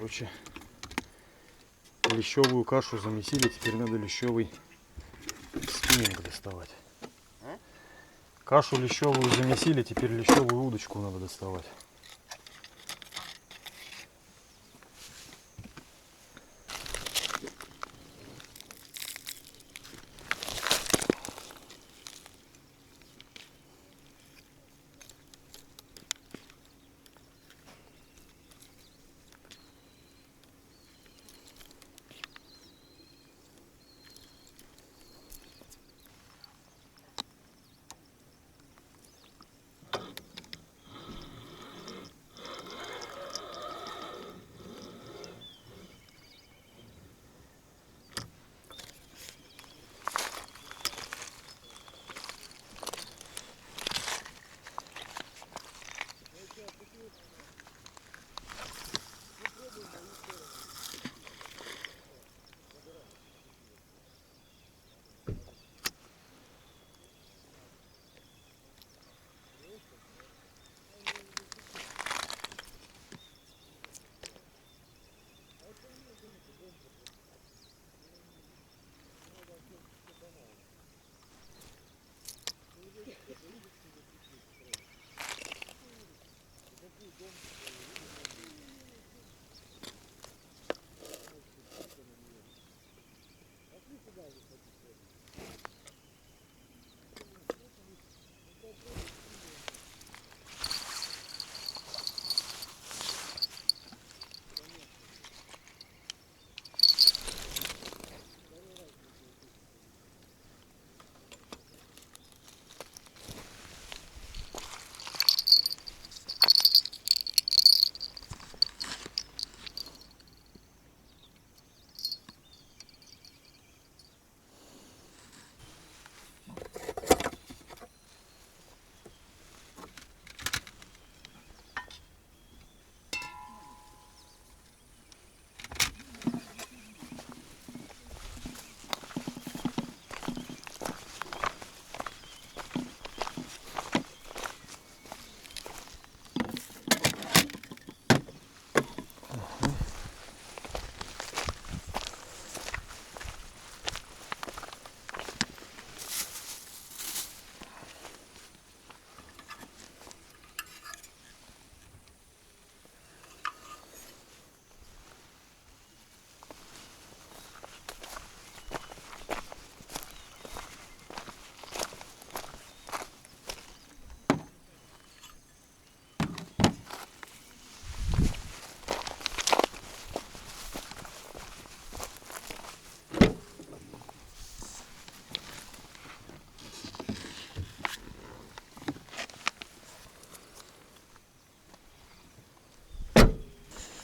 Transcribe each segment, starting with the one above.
Короче, лещевую кашу замесили, теперь надо лещевый спиннинг доставать. Кашу лещевую замесили, теперь лещевую удочку надо доставать.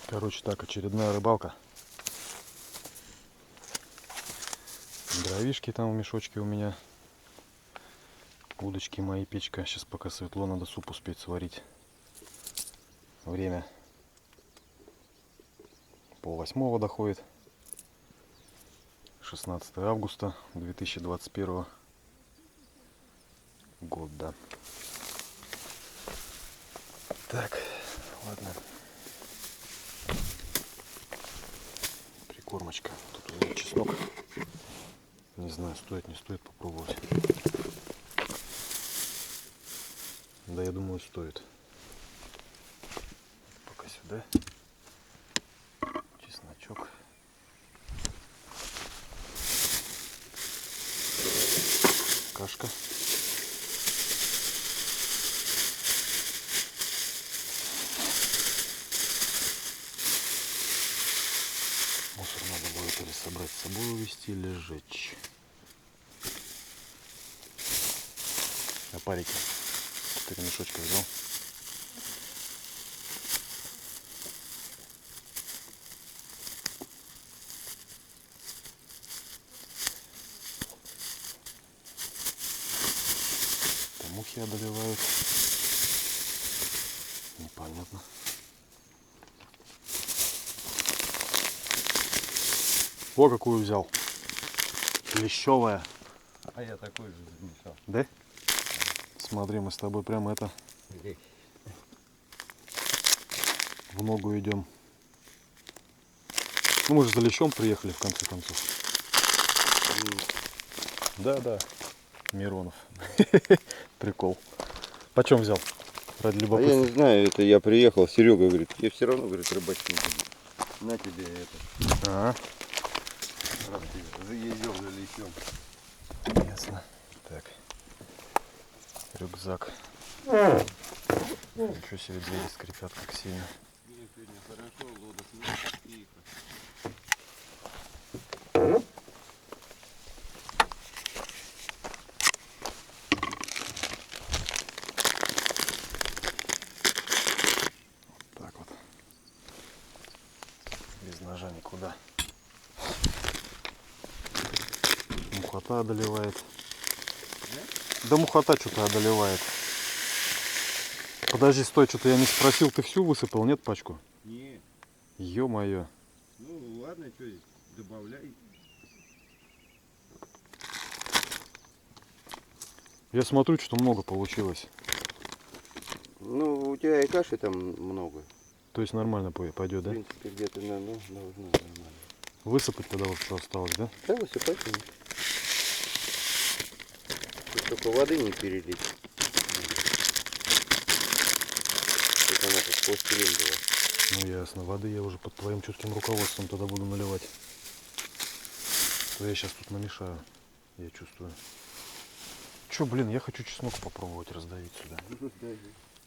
Короче, так, очередная рыбалка. Дровишки там в мешочке у меня. Удочки мои, печка. Сейчас пока светло, надо суп успеть сварить. Время 7:30 доходит. 16 августа 2021 года. Так, ладно. Прикормочка. Тут у меня чеснок. Не знаю, стоит, не стоит попробовать. Да, я думаю, стоит. Пока сюда. Чесночок. Кашка. Мусор надо будет или собрать с собой увезти, или сжечь. Опарики. 4 мешочка взял. Там мухи одолевают. Непонятно. О, какую взял. Лещевая. А я такой же замешал. Да? Смотри, мы с тобой прямо это в ногу идем. Ну мы же за лещом приехали в конце концов. Да. Миронов. Прикол. Почем взял? Ради А я любопытства. не знаю, это я приехал, Серега говорит, я все равно, говорит, рыбачить не буду. На тебе это. А, Раз ты заездил за лещом. ясно. Так. Рюкзак. Ничего себе, двери скрипят как сильно. Мне сегодня хорошо, лодок нет, тихо. Так вот. Без ножа никуда. Мухота одолевает. Да мухота что-то одолевает. Подожди, стой, что-то я не спросил, ты всю высыпал, нет, пачку? Не, Ё-моё. ну ладно, что здесь, добавляй. Я смотрю, что много получилось. Ну, у тебя и каши там много. То есть нормально пойдет, В да? принципе, где-то должно нормально. Высыпать тогда вот что осталось, да? Да, высыпай, конечно. Тут только воды не перелить. Тут она как пластилин была. Ну ясно, воды я уже под твоим чутким руководством тогда буду наливать. То я сейчас тут намешаю, я чувствую. Че, блин, я хочу чеснок попробовать раздавить сюда.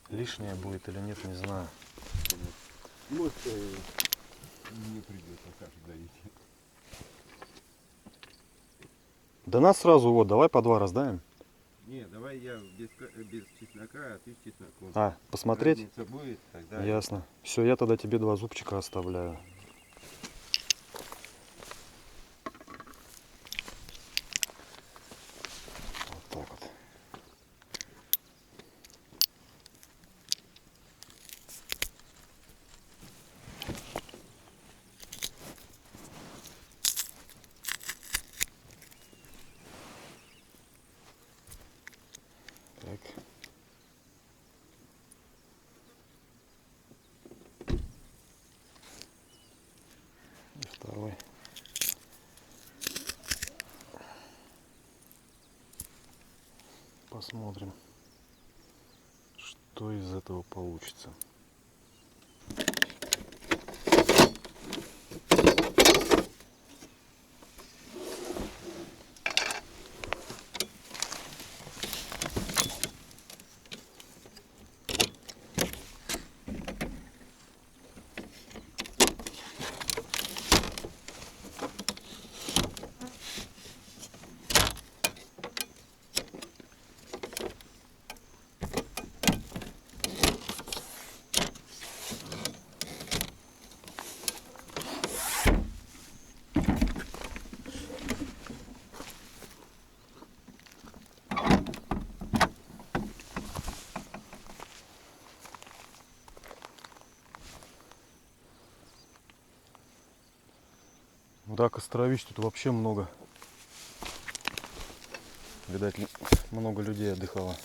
Лишнее будет или нет, не знаю. Может, не придется кашу давить. Да нас сразу вот, давай по 2 раздаем. Не, давай я без чеснока, а ты с чесноком. А, посмотреть? Разница будет, тогда. Ясно. Все, я тогда тебе 2 зубчика оставляю. Вот так вот. Так. И второй. Посмотрим, что из этого получится. Да, костровищ тут вообще много. Видать, много людей отдыхало.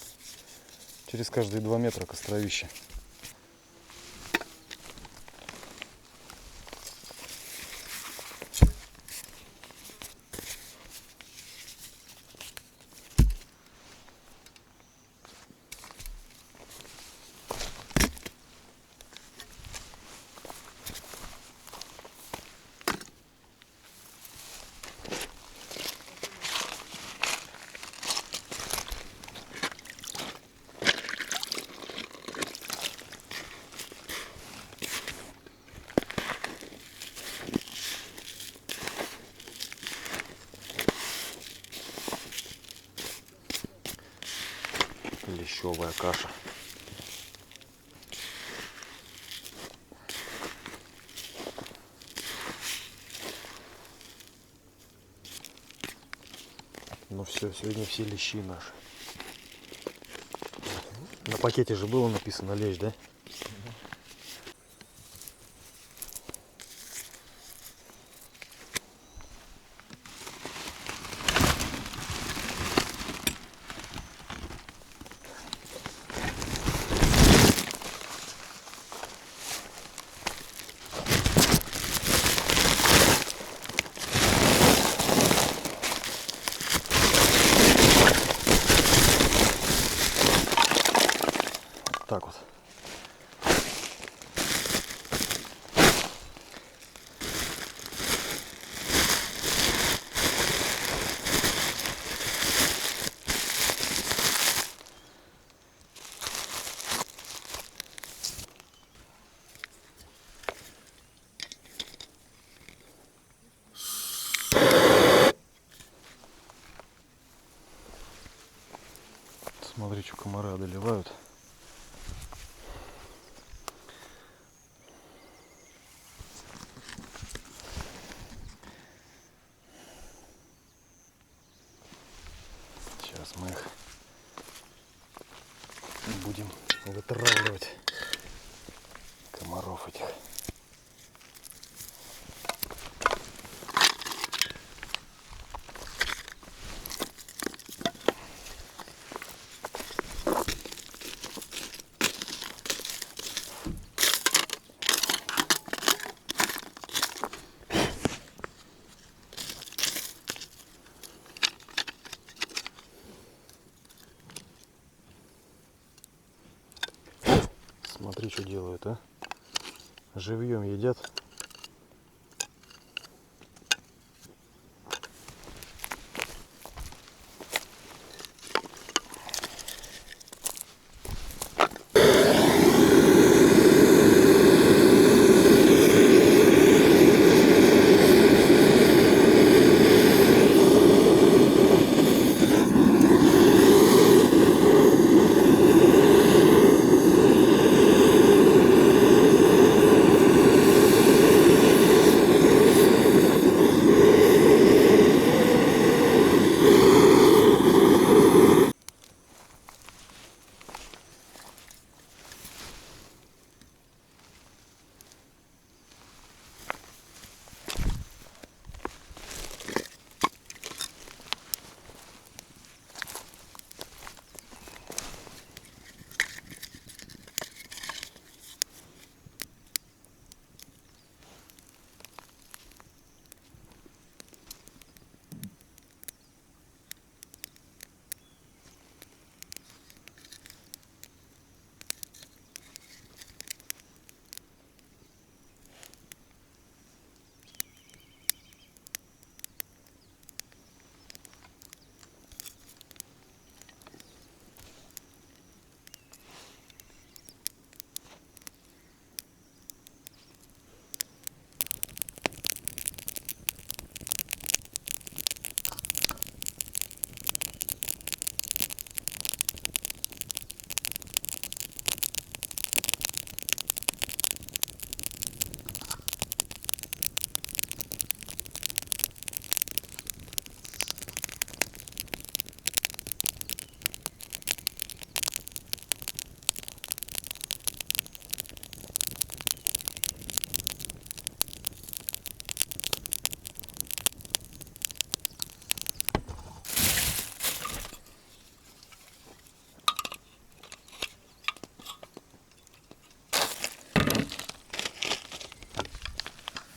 Через каждые 2 метра костровище. Лещевая каша. Ну все, сегодня все лещи наши. На пакете же было написано лещ, да? комары одолевают. Сейчас мы их будем вытравливать, комаров этих. Смотри, что делают, а? Живьем едят.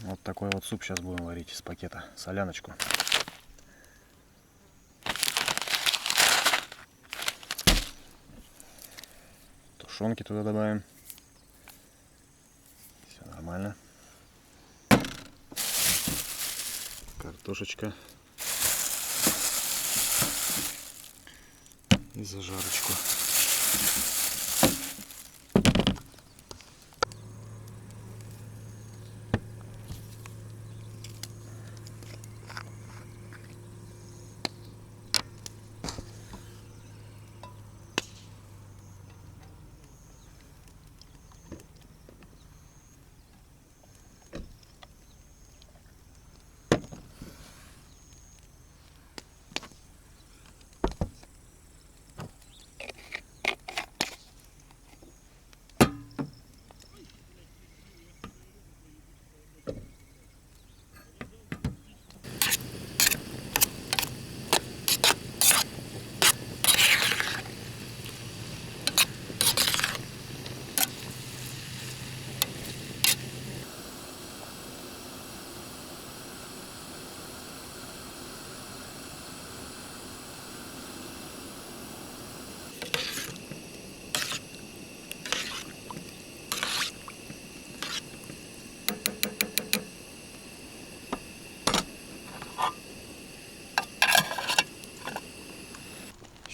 Вот такой вот суп сейчас будем варить из пакета. Соляночку. Тушенки туда добавим. Все нормально. Картошечка. И зажарочку.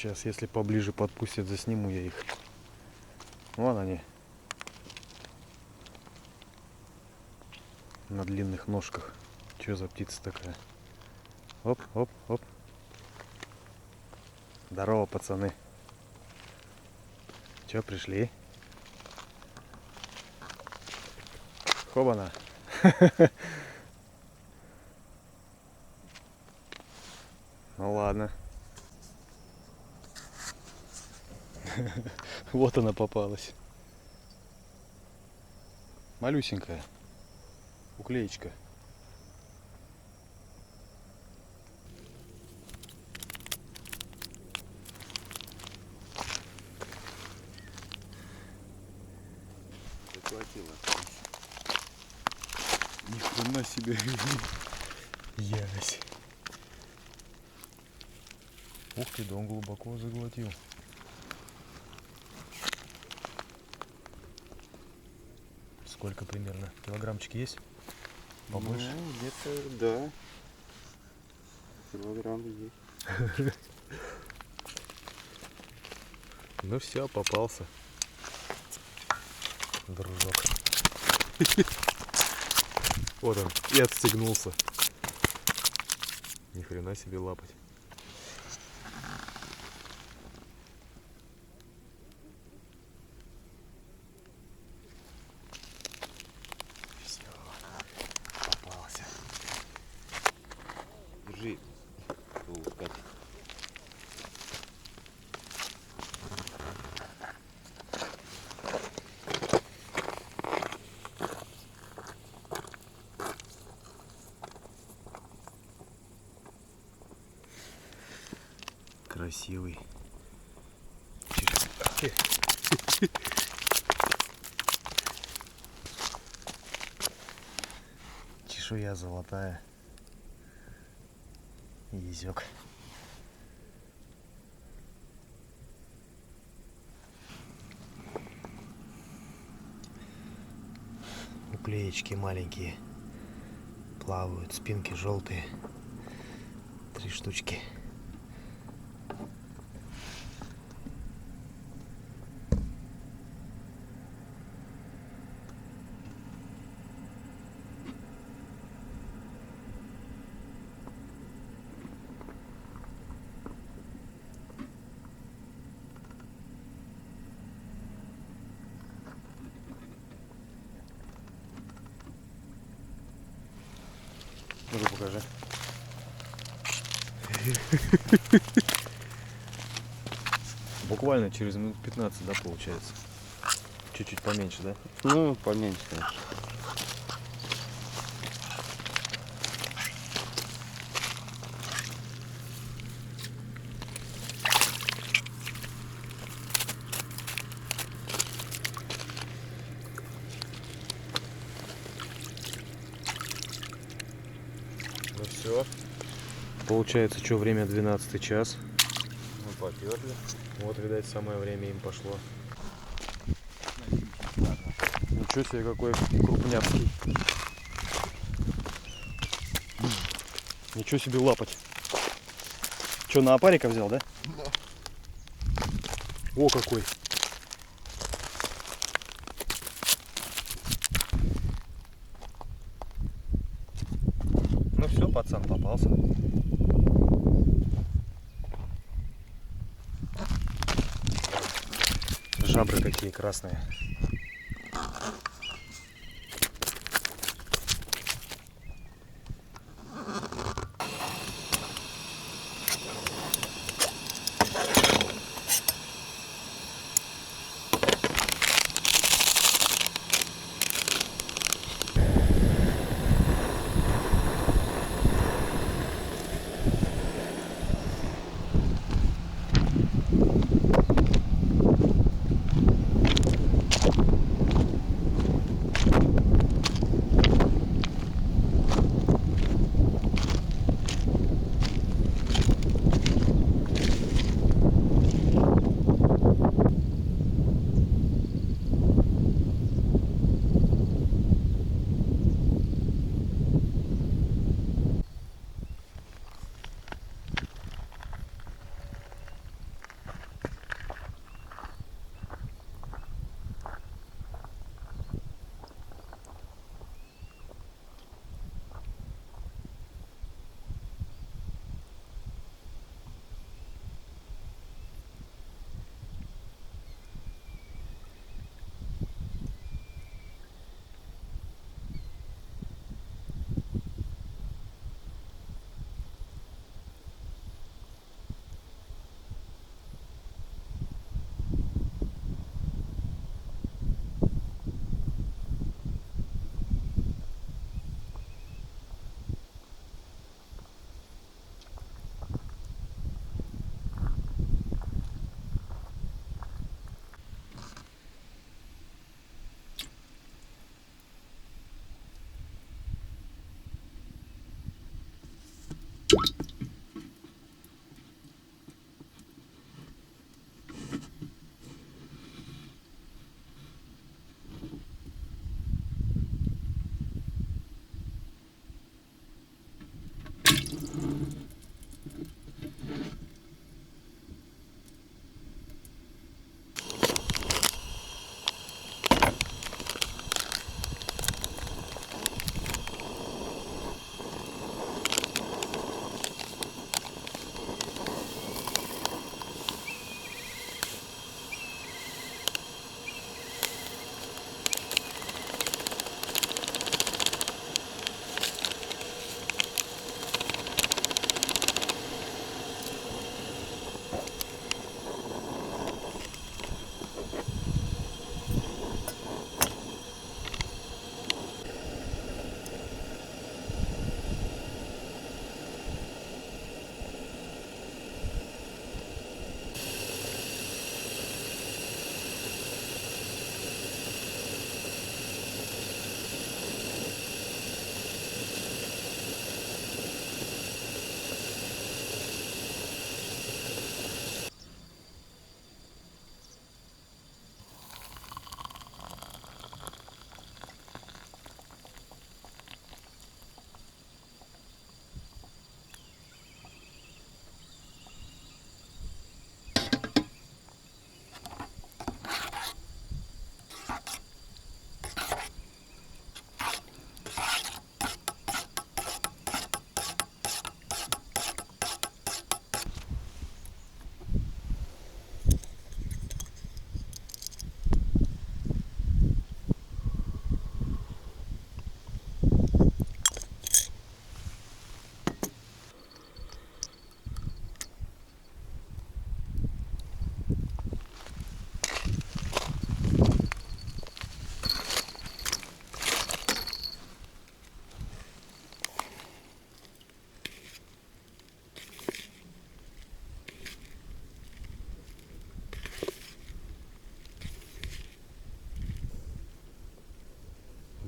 Сейчас, если поближе подпустят, засниму я их. Вон они. На длинных ножках. Что за птица такая? Оп, оп, оп. Здорово, пацаны. Че, пришли? Хобана. Ну ладно. Вот она попалась. Малюсенькая. Уклеечка. Захватила. Ни хрена себе. Ясь. Ух ты, да он глубоко заглотил. Сколько примерно? Килограммчик есть? Побольше? Ну, где-то, да. Килограмм есть. Ну все, попался. Дружок. Вот он, и отстегнулся. Ни хрена себе лапать. Все, попался. Держи. Катя. Красивый. Чешуя золотая. Язёк. Уклеечки маленькие плавают, спинки желтые. 3 штучки. Ну-ка покажи. Буквально через минут 15, да, получается? Чуть-чуть поменьше, да? Ну, поменьше, конечно. Ну все. Получается, что время 12 час. Мы поперли. Вот, видать, самое время им пошло. Ничего себе, какой крупняцкий. Ничего себе лапать. Что, на опарика взял, да? Да. О, какой. Ну все, пацан попался. Жабры какие красные.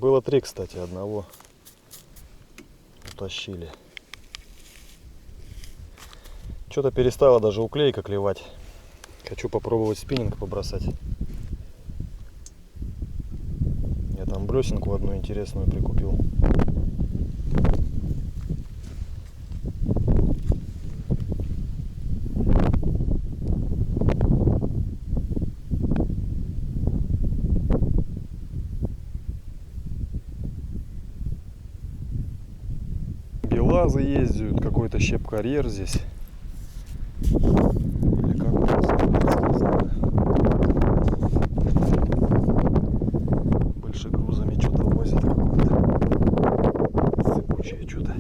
Было 3, кстати, одного утащили. Что-то перестала даже уклейка клевать. Хочу попробовать спиннинг побросать. Я там блесенку одну интересную прикупил. Белазы ездят, какой-то щеп-карьер здесь. Или как он называется, не знаю. Большегрузами что-то возят какое-то. Сыпучее что-то.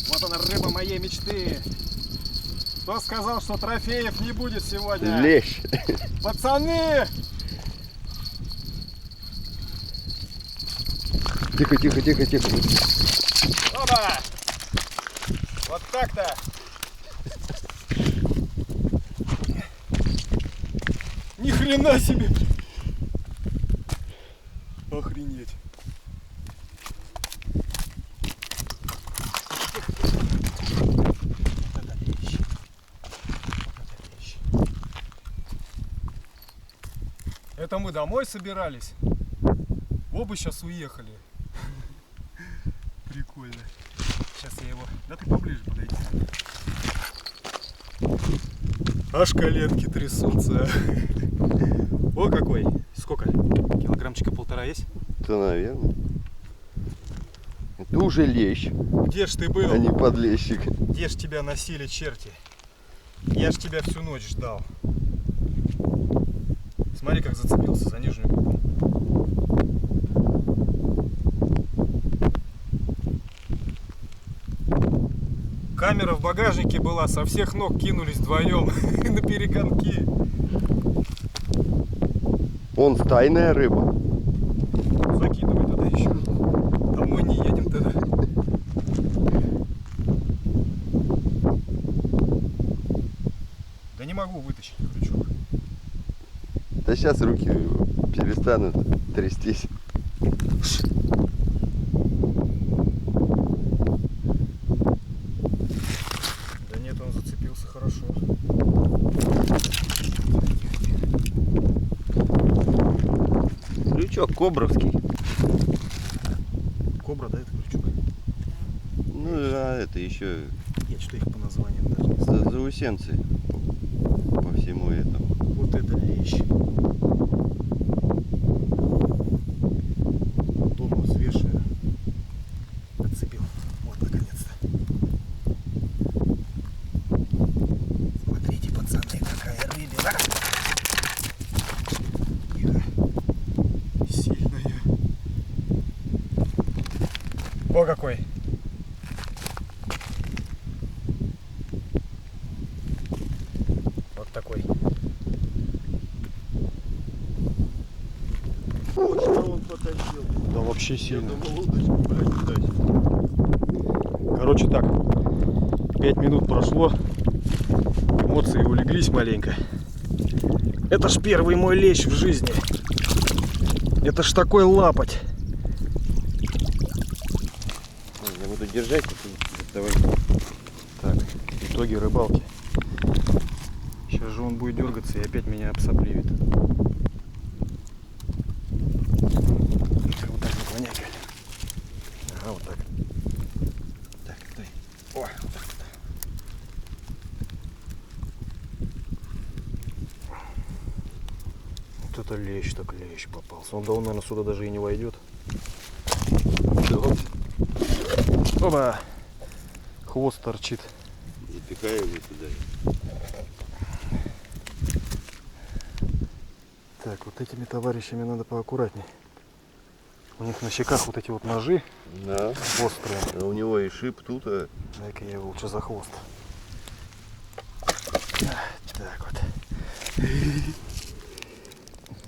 Вот она, рыба моей мечты. Кто сказал, что трофеев не будет сегодня? Лещ. Пацаны! Тихо, тихо, тихо, тихо. Оба! Вот так-то! Ни хрена себе! Охренеть! Это мы домой собирались. Оба сейчас уехали. Прикольно. Сейчас я его... Да ты поближе подойди. Аж коленки трясутся. О, какой! Сколько? Килограммчика 1,5 есть? Это, наверное. Это уже лещ, Где ж ты был? а не подлещик. Где ж тебя носили черти? Я ж тебя всю ночь ждал. Смотри, как зацепился за нижнюю губу. Камера в багажнике была, со всех ног кинулись вдвоем на перегонки. Он стайная рыба. Закидывай туда еще. Домой не едем тогда. Да не могу вытащить крючок. Да сейчас руки перестанут трястись. Да нет, он зацепился хорошо. Крючок кобровский. Кобра, да, это крючок? Ну, а это еще Я что их по названиям даже не знаю. заусенцы по всему этому. Вот это лещ. Дома взвешиваю. Отцепил. Вот, наконец-то. Смотрите, пацаны, какая рыбина. Тихо. Сильная. О, какой. Вот такой. Да вообще сильно. Удочку, блядь, дать. Короче так, 5 минут прошло, эмоции улеглись маленько. Это ж первый мой лещ в жизни. Это ж такой лапоть. Я буду держать, давай. Так, итоги рыбалки. Сейчас же он будет дергаться и опять меня обсопливит. Вот так наклоняй-ка. Ага, вот так. Так, дай. О, вот так. Вот это лещ, так лещ попался. Он, наверное, сюда даже и не войдет. Оба! Хвост торчит. Запихай его сюда. Так, вот этими товарищами надо поаккуратней. У них на щеках вот эти вот ножи Да. острые. А у него и шип тут. Дай-ка я его лучше за хвост. Так вот.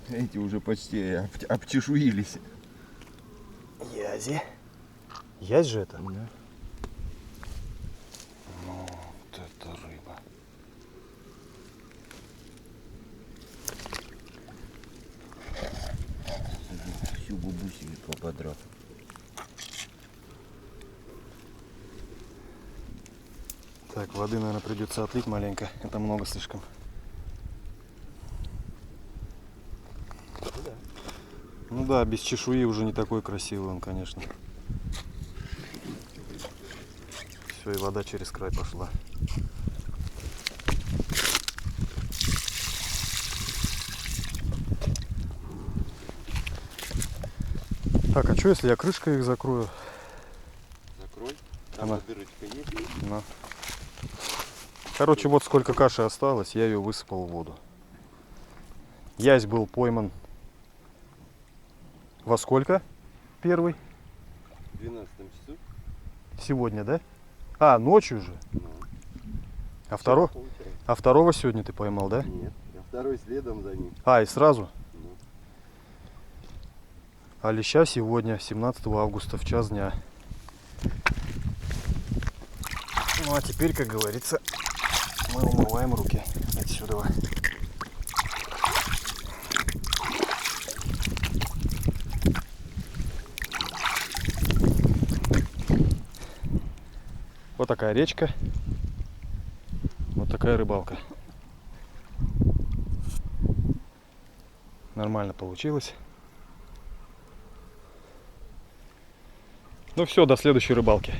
Эти уже почти обчешуились. Язи. Язь же это? Да. Ну, вот это рыба. Всю бубусину подрал. Так, воды, наверное, придется отлить маленько. Это много слишком. Ну да, без чешуи уже не такой красивый он, конечно. Все, и вода через край пошла. Так, а что если я крышкой их закрою? Закрой. Она- дырочка есть. На. Короче, вот сколько каши осталось, я ее высыпал в воду. Язь был пойман. Во сколько? Первый? В 12 часу. Сегодня, да? А, ночью же. Ну, А, получается. а второго сегодня ты поймал, да? Нет. А второй следом за ним. А, и сразу? Ну. А леща сегодня, 17 августа, в час дня. Ну а теперь, как говорится, мы умываем руки отсюда. Вот такая речка. Вот такая рыбалка. Нормально получилось. Ну все, до следующей рыбалки.